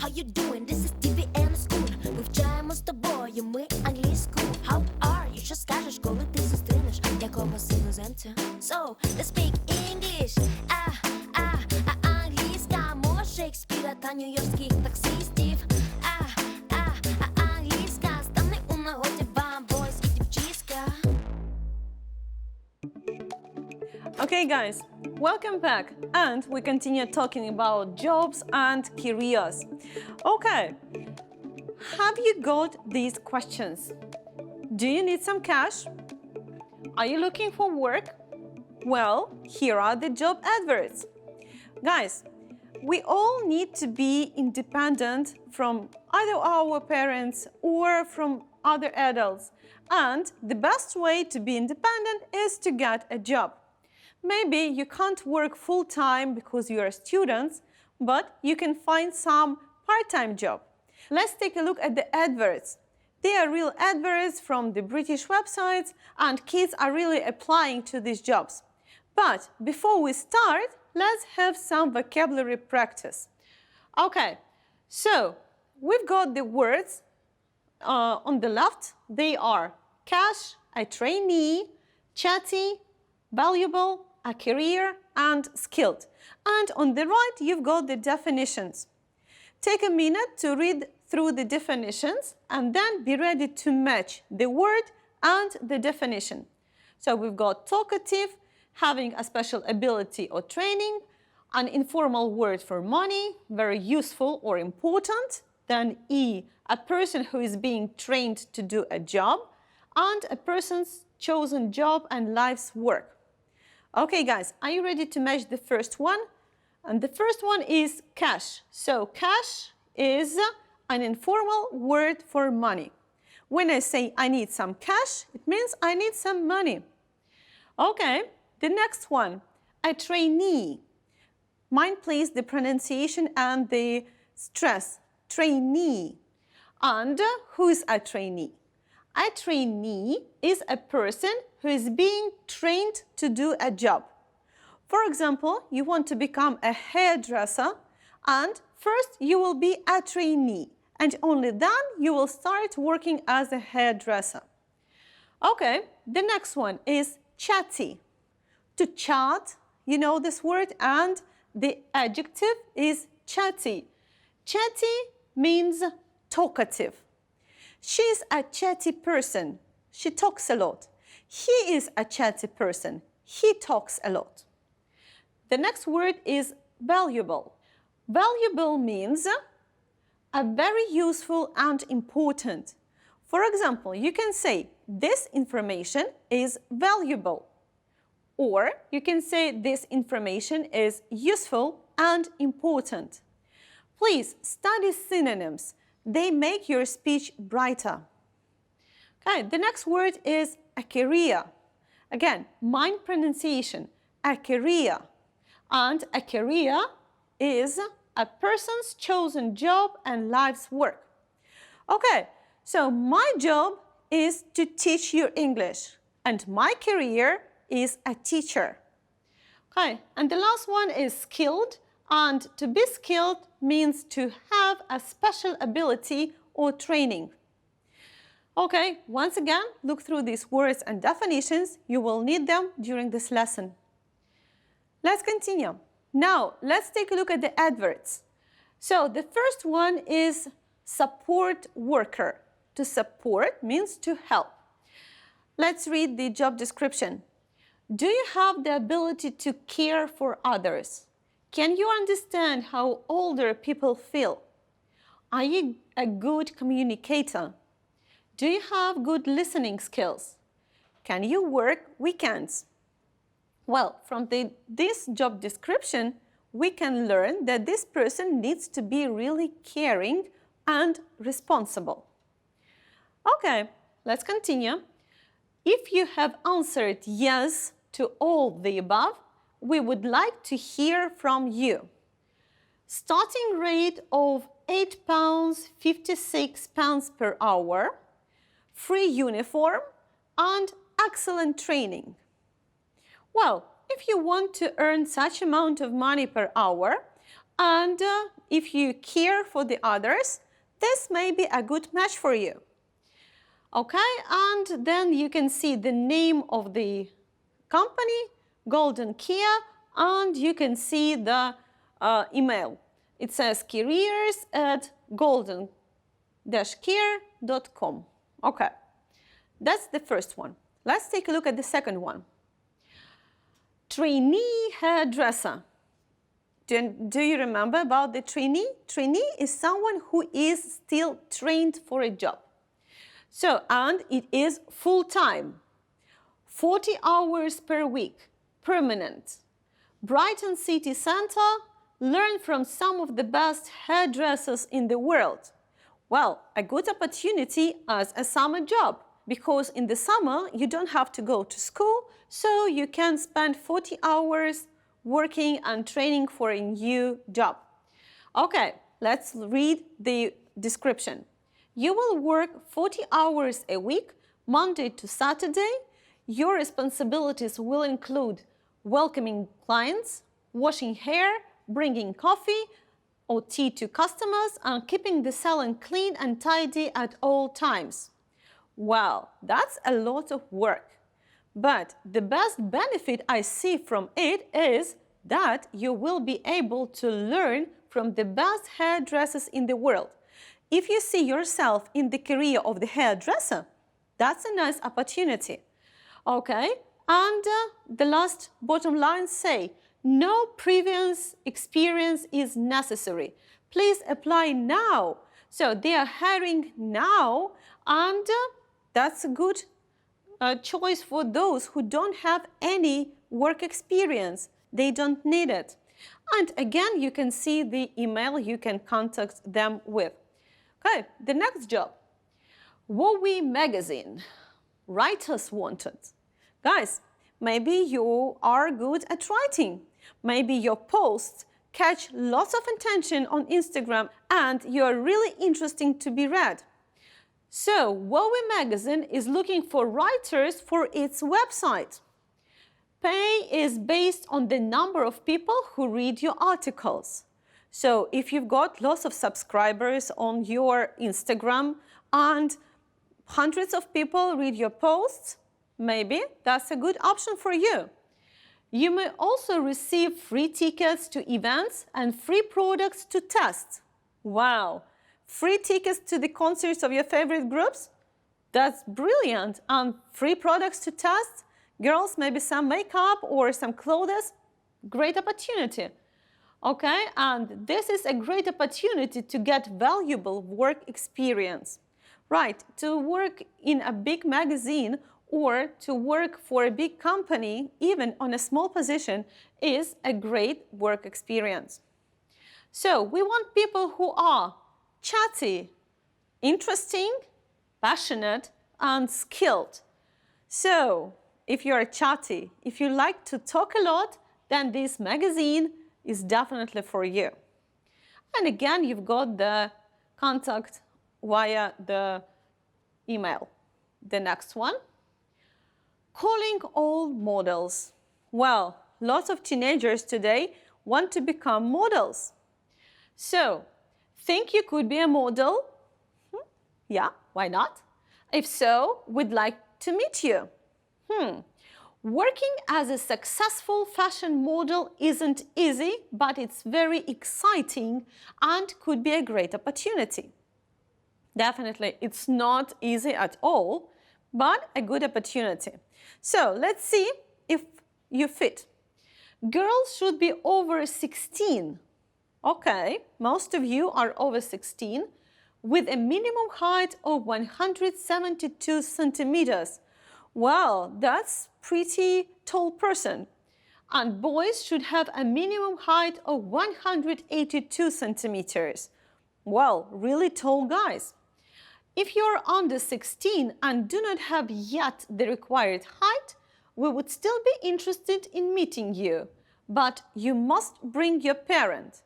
how you doing? This is TV and school. Вивчаємо з тобою ми англійську. How are you? Що скажеш, коли ти зустрінеш якогось іноземця? So, let's speak English. Англійська мова Шекспіра та нью-йоркських таксистів. Англійська стане у нагоді вам, бойс і дівчиська. Okay, guys, welcome back, and we continue talking about jobs and careers. Okay, have you got these questions? Do you need some cash? Are you looking for work? Well, here are the job adverts. Guys, we all need to be independent from either our parents or from other adults, and the best way to be independent is to get a job. Maybe you can't work full-time because you are students, but you can find some part-time job. Let's take a look at the adverts. They are real adverts from the British websites, and kids are really applying to these jobs. But before we start, let's have some vocabulary practice. Okay, so we've got the words on the left. They are cash, a trainee, chatty, valuable, a career, and skilled. And on the right, you've got the definitions. Take a minute to read through the definitions and then be ready to match the word and the definition. So we've got talkative, having a special ability or training, an informal word for money, very useful or important. Then E, a person who is being trained to do a job, and a person's chosen job and life's work. Okay, guys, are you ready to match the first one? And the first one is cash. So cash is an informal word for money. When I say I need some cash, it means I need some money. Okay, the next one, a trainee. Mind please the pronunciation and the stress. Trainee. And who is a trainee? A trainee is a person who is being trained to do a job. For example, you want to become a hairdresser, and first you will be a trainee, and only then you will start working as a hairdresser. Okay, the next one is chatty. To chat, you know this word, and the adjective is chatty. Chatty means talkative. She's a chatty person. She talks a lot. He is a chatty person. He talks a lot. The next word is valuable. Valuable means a very useful and important. For example, you can say, this information is valuable. Or you can say, this information is useful and important. Please study synonyms. They make your speech brighter. Okay, the next word is a career. Again, mind pronunciation, a career. And a career is a person's chosen job and life's work. Okay, so my job is to teach you English, and my career is a teacher. Okay, and the last one is skilled, and to be skilled means to have a special ability or training. Okay, once again, look through these words and definitions. You will need them during this lesson. Let's continue. Now, let's take a look at the adverts. So the first one is support worker. To support means to help. Let's read the job description. Do you have the ability to care for others? Can you understand how older people feel? Are you a good communicator? Do you have good listening skills? Can you work weekends? Well, from this job description, we can learn that this person needs to be really caring and responsible. Okay, let's continue. If you have answered yes to all the above, we would like to hear from you. Starting rate of £8.56 per hour, free uniform, and excellent training. Well, if you want to earn such amount of money per hour, And if you care for the others, this may be a good match for you. Okay, and then you can see the name of the company, Golden Kia, and you can see the email. It says careers@golden-care.com. Okay, that's the first one. Let's take a look at the second one. Trainee Hairdresser. Do you remember about the trainee? Trainee is someone who is still trained for a job. So, and it is full-time, 40 hours per week, permanent. Brighton City Centre, learn from some of the best hairdressers in the world. Well, a good opportunity as a summer job, because in the summer you don't have to go to school, so you can spend 40 hours working and training for a new job. Okay, let's read the description. You will work 40 hours a week, Monday to Saturday. Your responsibilities will include welcoming clients, washing hair, bringing coffee or tea to customers, and keeping the salon clean and tidy at all times. Well, that's a lot of work. But the best benefit I see from it is that you will be able to learn from the best hairdressers in the world. If you see yourself in the career of the hairdresser, that's a nice opportunity. Okay, and the last bottom line say, no previous experience is necessary. Please apply now. So they are hiring now, and that's a good choice for those who don't have any work experience. They don't need it. And again, you can see the email you can contact them with. Okay, the next job. WoWi magazine. Writers wanted. Guys, maybe you are good at writing. Maybe your posts catch lots of attention on Instagram and you're really interesting to be read. So, WoWi magazine is looking for writers for its website. Pay is based on the number of people who read your articles. So if you've got lots of subscribers on your Instagram and hundreds of people read your posts, maybe that's a good option for you. You may also receive free tickets to events and free products to test. Wow, free tickets to the concerts of your favorite groups? That's brilliant. And free products to test? Girls, maybe some makeup or some clothes? Great opportunity. Okay, and this is a great opportunity to get valuable work experience. Right, to work in a big magazine or to work for a big company, even on a small position, is a great work experience. So we want people who are chatty, interesting, passionate, and skilled. So if you are chatty, if you like to talk a lot, then this magazine is definitely for you. And again, you've got the contact via the email. The next one. Calling all models. Well, lots of teenagers today want to become models. So, think you could be a model? Yeah, why not? If so, we'd like to meet you. Working as a successful fashion model isn't easy, but it's very exciting and could be a great opportunity. Definitely, it's not easy at all, but a good opportunity. So let's see if you fit. Girls should be over 16. Okay, most of you are over 16, with a minimum height of 172 centimeters. Well, that's pretty tall person. And boys should have a minimum height of 182 centimeters. Well, really tall guys. If you're under 16 and do not have yet the required height, we would still be interested in meeting you, but you must bring your parent.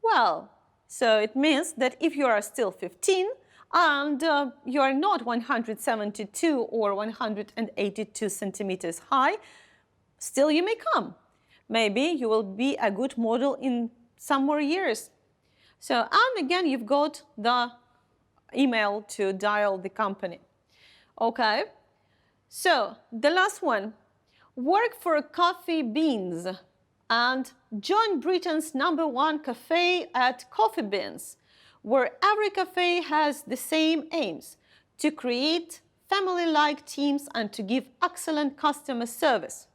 Well, so it means that if you are still 15 and you are not 172 or 182 centimeters high, still you may come. Maybe you will be a good model in some more years. So, and again, you've got the email to dial the company. Okay, so the last one, work for Coffee Beans and join Britain's #1 cafe at Coffee Beans, where every cafe has the same aims: to create family-like teams and to give excellent customer service.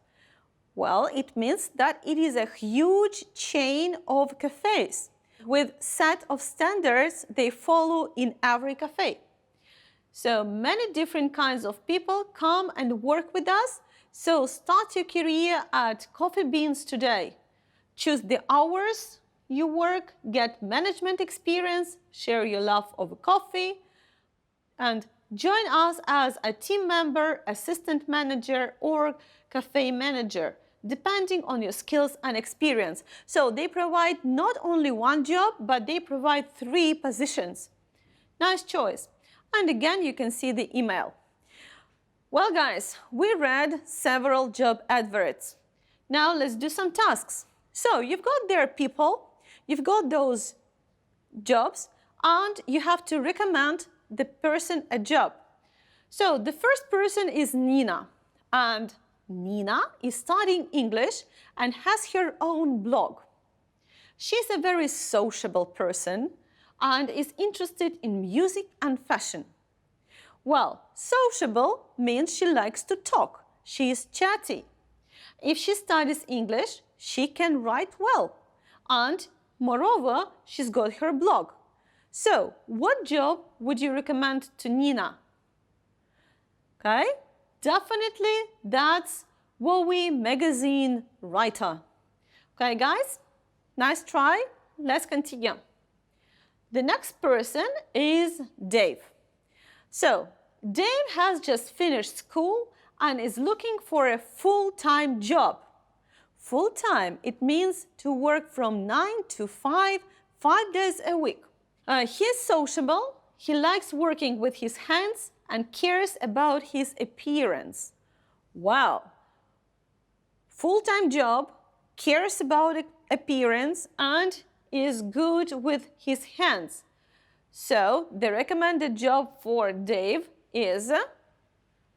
Well, it means that it is a huge chain of cafes with set of standards they follow in every cafe. So many different kinds of people come and work with us. So start your career at Coffee Beans today. Choose the hours you work, get management experience, share your love of coffee, and join us as a team member, assistant manager, or cafe manager, depending on your skills and experience. So they provide not only one job, but they provide 3 positions. Nice choice. And again, you can see the email. Well, guys, we read several job adverts. Now let's do some tasks. So you've got there people, you've got those jobs, and you have to recommend the person a job. So the first person is Nina, and Nina is studying English and has her own blog. She's a very sociable person and is interested in music and fashion. Well, sociable means she likes to talk. She is chatty. If she studies English, she can write well. And moreover, she's got her blog. So, what job would you recommend to Nina? Okay, definitely that's WOWY magazine writer. Okay, guys, nice try. Let's continue. The next person is Dave. So, Dave has just finished school and is looking for a full-time job. Full-time, it means to work from 9 to 5, 5 days a week. He's sociable, he likes working with his hands and cares about his appearance. Wow! Full-time job, cares about appearance and is good with his hands. So the recommended job for Dave is,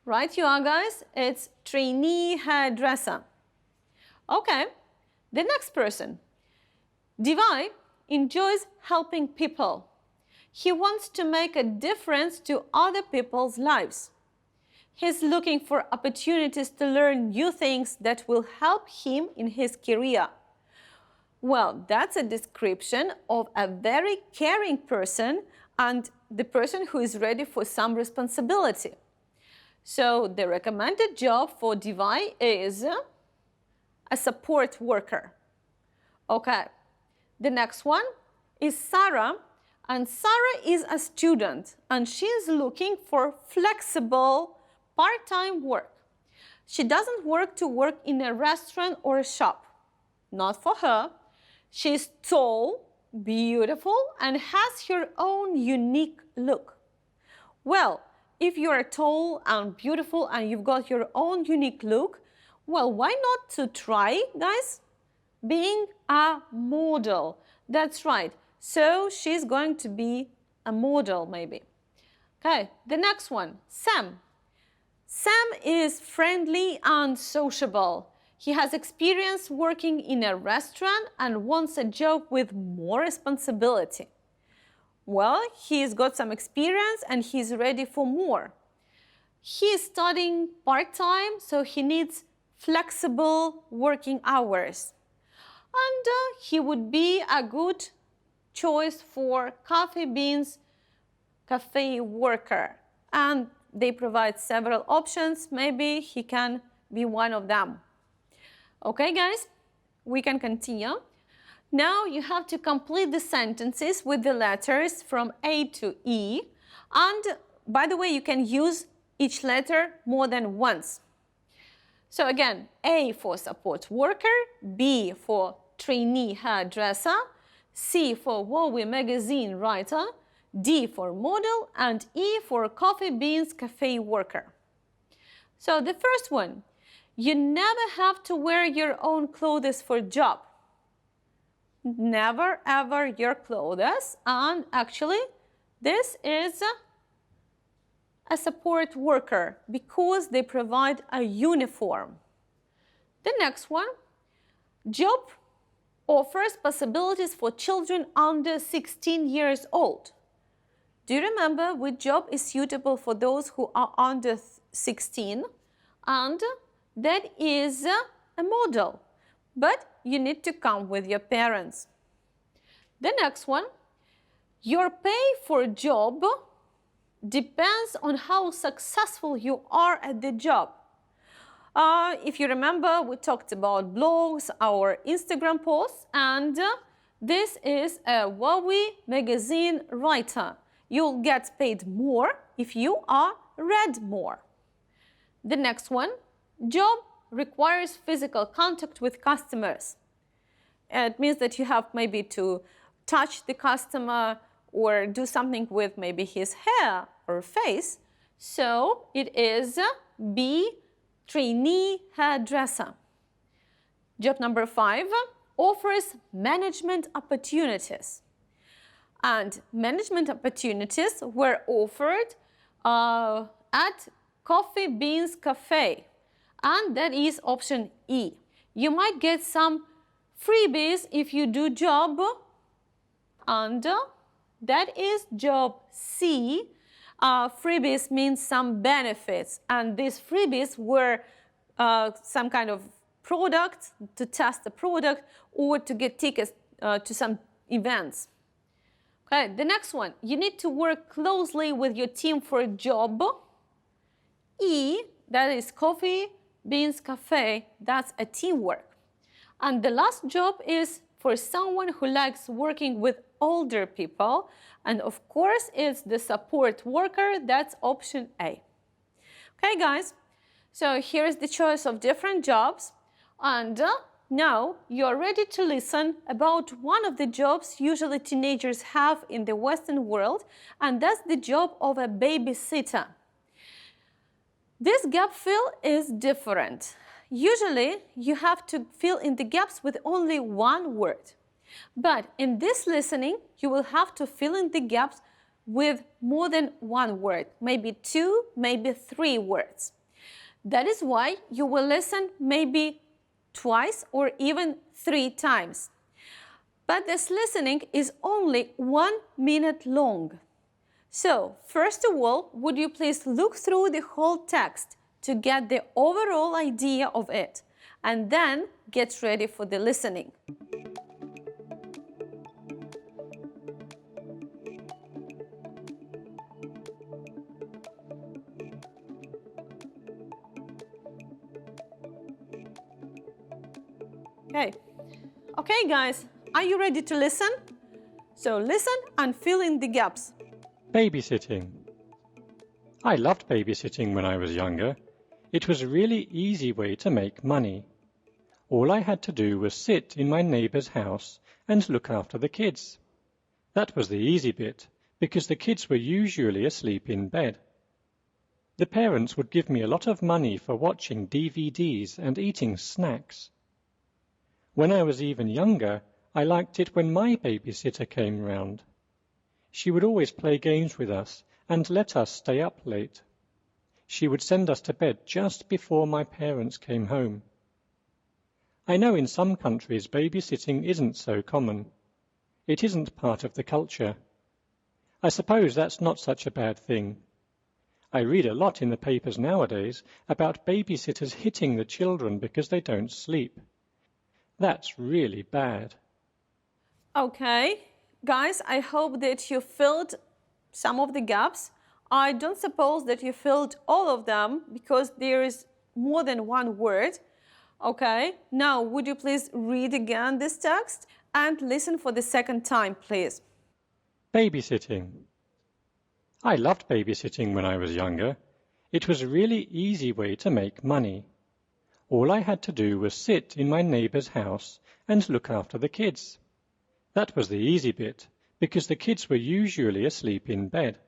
right you are guys, it's trainee hairdresser. Okay, the next person. Divai enjoys helping people. He wants to make a difference to other people's lives. He's looking for opportunities to learn new things that will help him in his career. Well, that's a description of a very caring person and the person who is ready for some responsibility. So the recommended job for Divai is a support worker. Okay, the next one is Sarah, and Sarah is a student and she is looking for flexible part-time work. She doesn't work in a restaurant or a shop. Not for her. She's tall, beautiful, and has her own unique look. Well, if you are tall and beautiful and you've got your own unique look, well, why not to try, guys? Being a model. That's right. So she's going to be a model, maybe. Okay, the next one, Sam. Sam is friendly and sociable. He has experience working in a restaurant and wants a job with more responsibility. Well, he's got some experience and he's ready for more. He is studying part-time, so he needs flexible working hours. And he would be a good choice for Coffee Beans cafe worker. And they provide several options. Maybe he can be one of them. Okay, guys, we can continue. Now you have to complete the sentences with the letters from A to E. And by the way, you can use each letter more than once. So again, A for support worker, B for trainee hairdresser, C for WOWY magazine writer, D for model, and E for Coffee Beans cafe worker. So the first one, you never have to wear your own clothes for job. never ever your clothes, and actually this is a support worker because they provide a uniform. The next one, job offers possibilities for children under 16 years old. Do you remember which job is suitable for those who are under 16? And that is a model, but you need to come with your parents. The next one, your pay for a job depends on how successful you are at the job. If you remember, we talked about blogs, our Instagram posts, and this is a WOWI magazine writer. You'll get paid more if you are read more. The next one, job requires physical contact with customers. It means that you have maybe to touch the customer or do something with maybe his hair or face. So it is B, Trainee Hairdresser. Job number 5 offers management opportunities. And management opportunities were offered at Coffee Beans Cafe. And that is option E. You might get some freebies if you do job. And that is job C. Freebies means some benefits, and these freebies were some kind of product, to test the product, or to get tickets to some events. Okay, the next one, you need to work closely with your team for a job. E, that is Coffee Beans Cafe, that's a teamwork. And the last job is for someone who likes working with older people, and of course it's the support worker, that's option A. Okay guys, so here's the choice of different jobs, and now you're ready to listen about one of the jobs usually teenagers have in the Western world, and that's the job of a babysitter. This gap fill is different. Usually you have to fill in the gaps with only one word. But in this listening, you will have to fill in the gaps with more than one word, maybe 2, maybe 3 words. That is why you will listen maybe twice or even 3 times. But this listening is only 1 minute long. So, first of all, would you please look through the whole text to get the overall idea of it, and then get ready for the listening. Okay guys, are you ready to listen? So listen and fill in the gaps. Babysitting. I loved babysitting when I was younger. It was a really easy way to make money. All I had to do was sit in my neighbour's house and look after the kids. That was the easy bit, because the kids were usually asleep in bed. The parents would give me a lot of money for watching DVDs and eating snacks. When I was even younger, I liked it when my babysitter came round. She would always play games with us and let us stay up late. She would send us to bed just before my parents came home. I know in some countries babysitting isn't so common. It isn't part of the culture. I suppose that's not such a bad thing. I read a lot in the papers nowadays about babysitters hitting the children because they don't sleep. That's really bad. Okay, guys, I hope that you filled some of the gaps. I don't suppose that you filled all of them because there is more than one word. Okay, now would you please read again this text and listen for the second time, please. Babysitting. I loved babysitting when I was younger. It was a really easy way to make money. All I had to do was sit in my neighbour's house and look after the kids. That was the easy bit, because the kids were usually asleep in bed.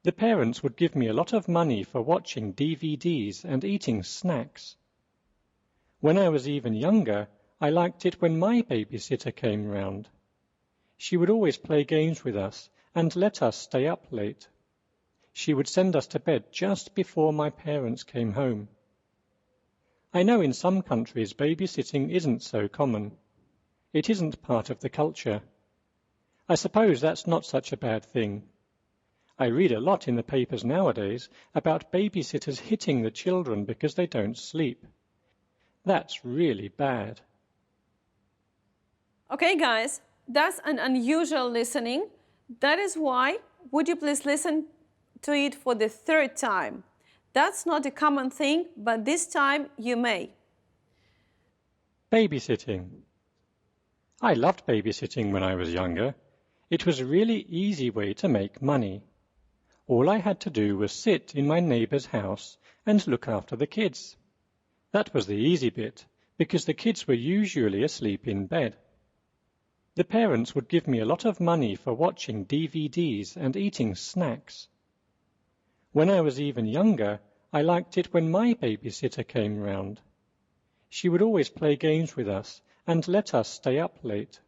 The parents would give me a lot of money for watching DVDs and eating snacks. When I was even younger, I liked it when my babysitter came round. She would always play games with us and let us stay up late. She would send us to bed just before my parents came home. I know in some countries babysitting isn't so common. It isn't part of the culture. I suppose that's not such a bad thing. I read a lot in the papers nowadays about babysitters hitting the children because they don't sleep. That's really bad. Okay, guys, that's an unusual listening. That is why, would you please listen to it for the third time? That's not a common thing, but this time you may. Babysitting. I loved babysitting when I was younger. It was a really easy way to make money. All I had to do was sit in my neighbour's house and look after the kids. That was the easy bit, because the kids were usually asleep in bed. The parents would give me a lot of money for watching DVDs and eating snacks. When I was even younger, I liked it when my babysitter came round. She would always play games with us and let us stay up late.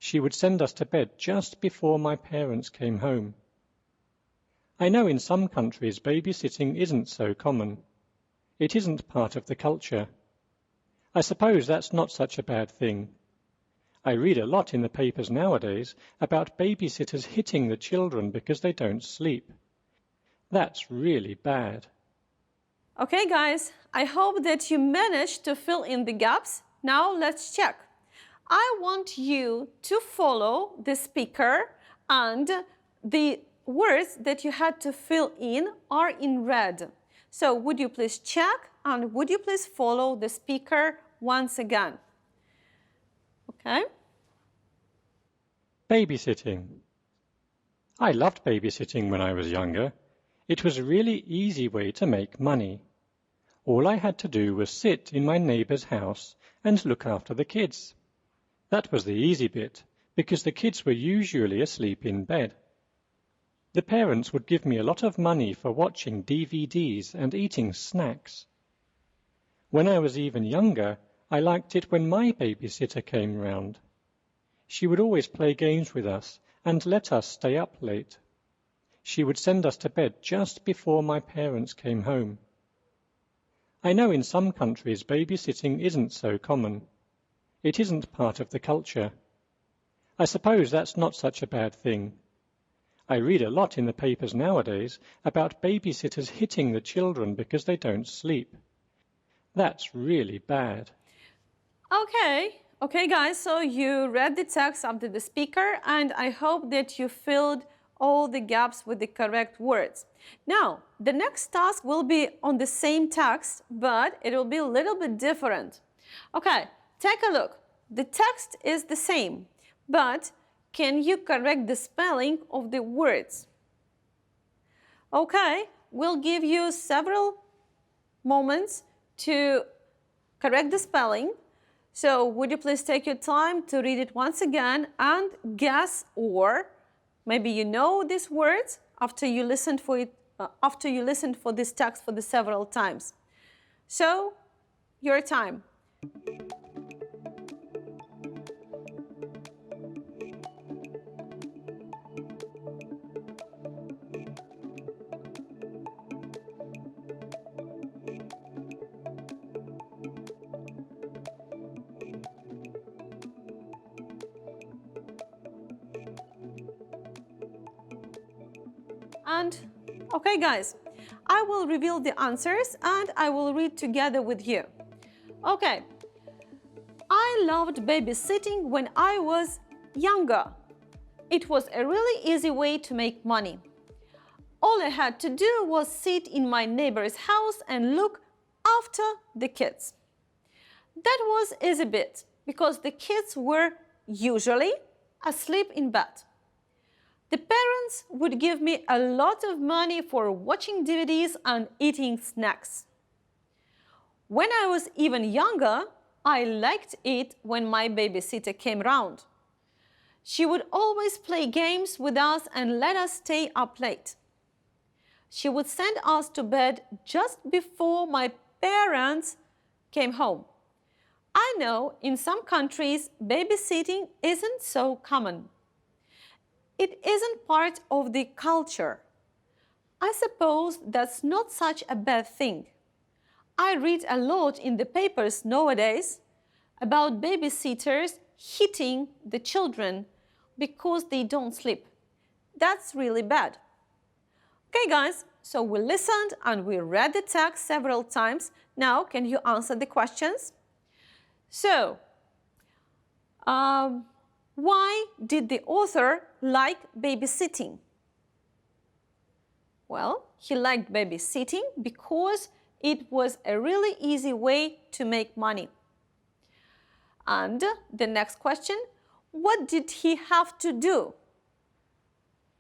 She would send us to bed just before my parents came home. I know in some countries babysitting isn't so common. It isn't part of the culture. I suppose that's not such a bad thing. I read a lot in the papers nowadays about babysitters hitting the children because they don't sleep. That's really bad. Okay, guys, I hope that you managed to fill in the gaps. Now let's check. I want you to follow the speaker, and the words that you had to fill in are in red. So would you please check, and would you please follow the speaker once again? Okay? Babysitting. I loved babysitting when I was younger. It was a really easy way to make money. All I had to do was sit in my neighbour's house and look after the kids. That was the easy bit, because the kids were usually asleep in bed. The parents would give me a lot of money for watching DVDs and eating snacks. When I was even younger, I liked it when my babysitter came round. She would always play games with us and let us stay up late. She would send us to bed just before my parents came home. I know in some countries babysitting isn't so common. It isn't part of the culture. I suppose that's not such a bad thing. I read a lot in the papers nowadays about babysitters hitting the children because they don't sleep. That's really bad. Okay, guys, so you read the text after the speaker, and I hope that you filled all the gaps with the correct words. Now, the next task will be on the same text, but it will be a little bit different. Okay, take a look. The text is the same, but can you correct the spelling of the words? Okay, we'll give you several moments to correct the spelling. So would you please take your time to read it once again and guess, or maybe you know these words after you listened for it, after you listened for this text for the several times. So, your time. And, okay guys, I will reveal the answers and I will read together with you. Okay, I loved babysitting when I was younger. It was a really easy way to make money. All I had to do was sit in my neighbor's house and look after the kids. That was easy bit because the kids were usually asleep in bed. The parents would give me a lot of money for watching DVDs and eating snacks. When I was even younger, I liked it when my babysitter came round. She would always play games with us and let us stay up late. She would send us to bed just before my parents came home. I know in some countries babysitting isn't so common. It isn't part of the culture. I suppose that's not such a bad thing. I read a lot in the papers nowadays about babysitters hitting the children because they don't sleep. That's really bad. Okay, guys, so we listened and we read the text several times. Now, can you answer the questions? So, why did the author like babysitting? Well, he liked babysitting because it was a really easy way to make money. And the next question, what did he have to do?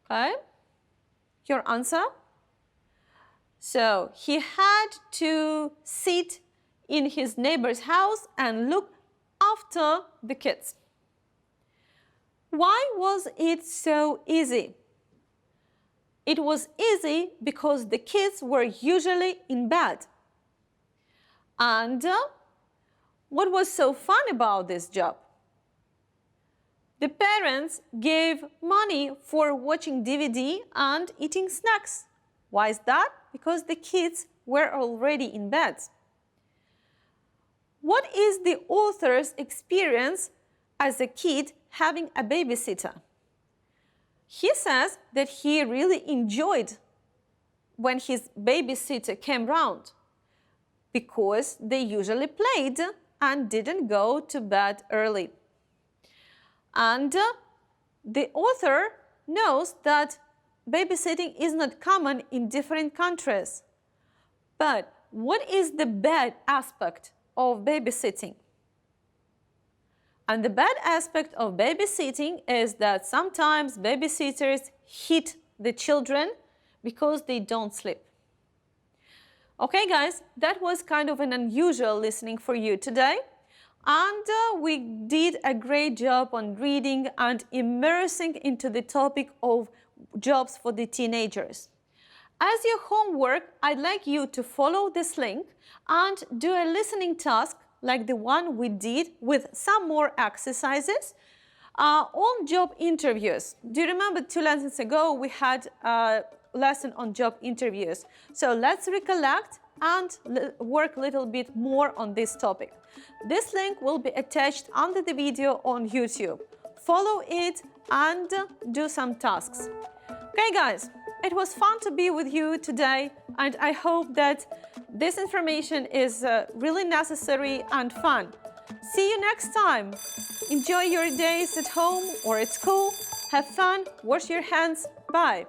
Okay, your answer? So he had to sit in his neighbor's house and look after the kids. Why was it so easy? It was easy because the kids were usually in bed. And what was so fun about this job? The parents gave money for watching DVD and eating snacks. Why is that? Because the kids were already in bed. What is the author's experience as a kid having a babysitter? He says that he really enjoyed when his babysitter came round because they usually played and didn't go to bed early. And the author knows that babysitting is not common in different countries. But what is the bad aspect of babysitting? And the bad aspect of babysitting is that sometimes babysitters hit the children because they don't sleep. Okay, guys, that was kind of an unusual listening for you today. And we did a great job on reading and immersing into the topic of jobs for the teenagers. As your homework, I'd like you to follow this link and do a listening task like the one we did with some more exercises on job interviews. Do you remember 2 lessons ago we had a lesson on job interviews? So let's recollect and work a little bit more on this topic. This link will be attached under the video on YouTube. Follow it and do some tasks. Okay, guys, it was fun to be with you today, and I hope that this information is really necessary and fun. See you next time. Enjoy your days at home or at school. Have fun. Wash your hands. Bye.